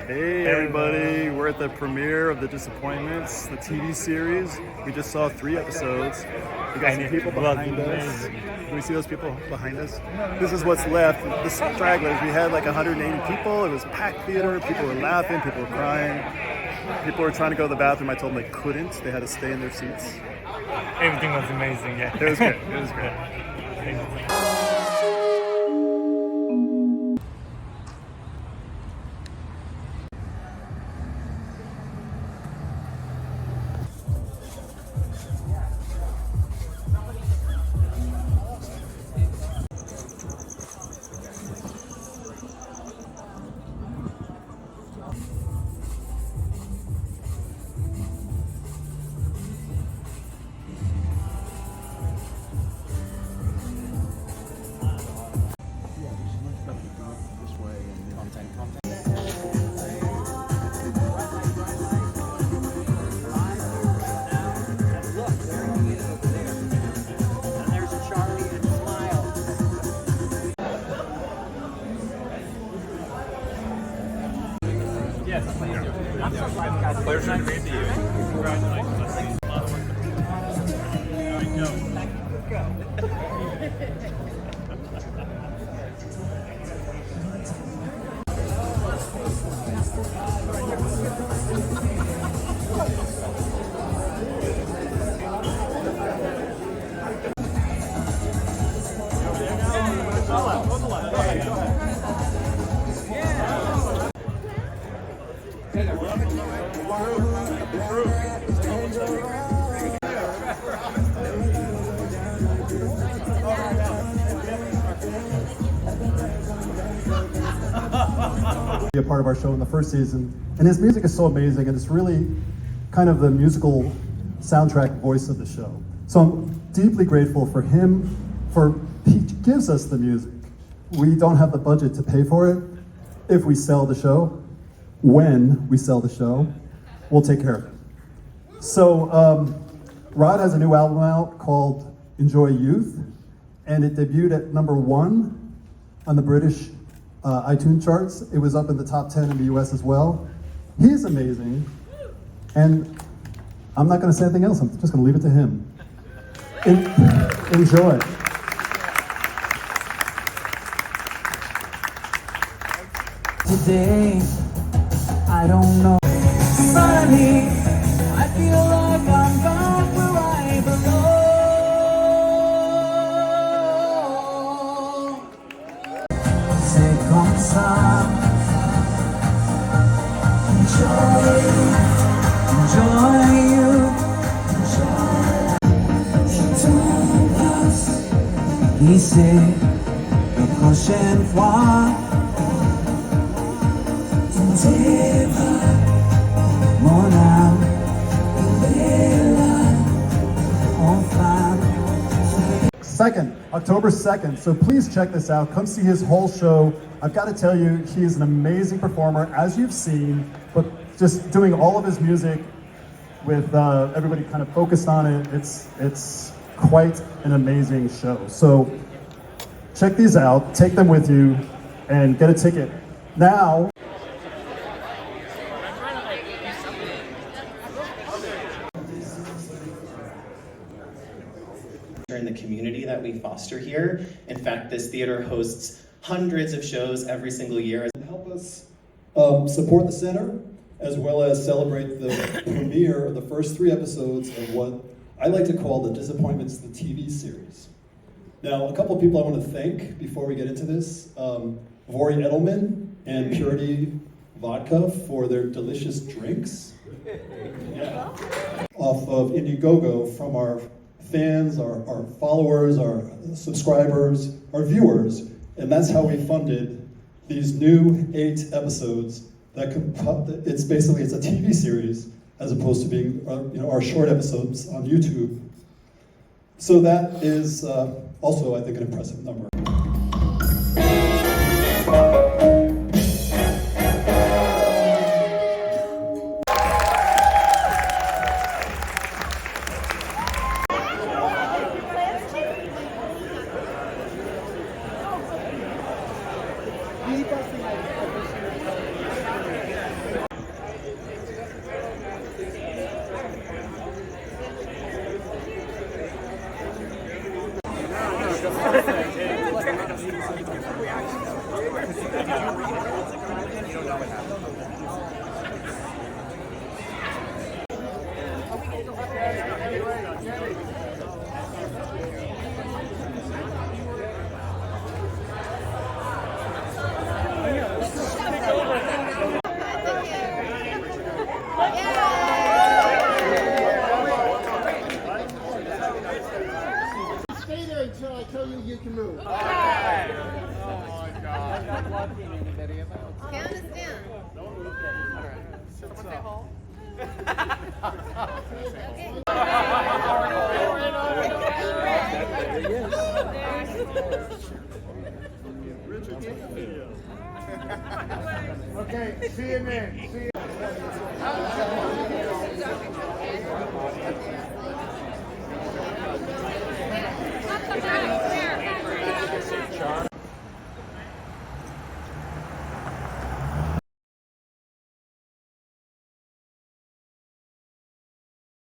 Hey everybody, we're at the premiere of The Disappointments, the TV series. We just saw 3 episodes. We got some people behind us. Can we see those people behind us? This is what's left, the stragglers. We had like 180 people. It was packed theater. People were laughing, people were crying. People were trying to go to the bathroom. I told them they couldn't. They had to stay in their seats. Everything was amazing, yeah. It was good. It was great. Players not great to you. Congratulations. Be a part of our show in the first season, and his music is so amazing, and it's really kind of the musical soundtrack voice of the show. So I'm deeply grateful for him, for he gives us the music. We don't have the budget to pay for it. If we sell the show, when we sell the show, we'll take care of it. So Rod has a new album out called Enjoy Youth, and it debuted at #1 on the British iTunes charts. It was up in the top 10 in the US as well. He's amazing, and I'm not going to say anything else. I'm just going to leave it to him. Enjoy. Today, I don't know. Suddenly, I feel like I'm back where I belong. C'est comme ça. Enjoy you. Il sait la prochaine fois. Mon âme, October 2nd, so please check this out. Come see his whole show. I've got to tell you, he is an amazing performer, as you've seen, but just doing all of his music with everybody kind of focused on it, it's quite an amazing show. So check these out, take them with you, and get a ticket now. In the community that we foster here. In fact, this theater hosts hundreds of shows every single year. Help us support the center, as well as celebrate the premiere of the first 3 episodes of what I like to call the Disappointments, the TV series. Now, a couple of people I want to thank before we get into this. Vori Edelman and Purity Vodka for their delicious drinks. Yeah. Off of Indiegogo from our fans, our followers, our subscribers, our viewers, and that's how we funded these new 8 episodes. It's a TV series as opposed to being our short episodes on YouTube. So that is also, I think, an impressive number. Count us down. Okay, see you then. See you.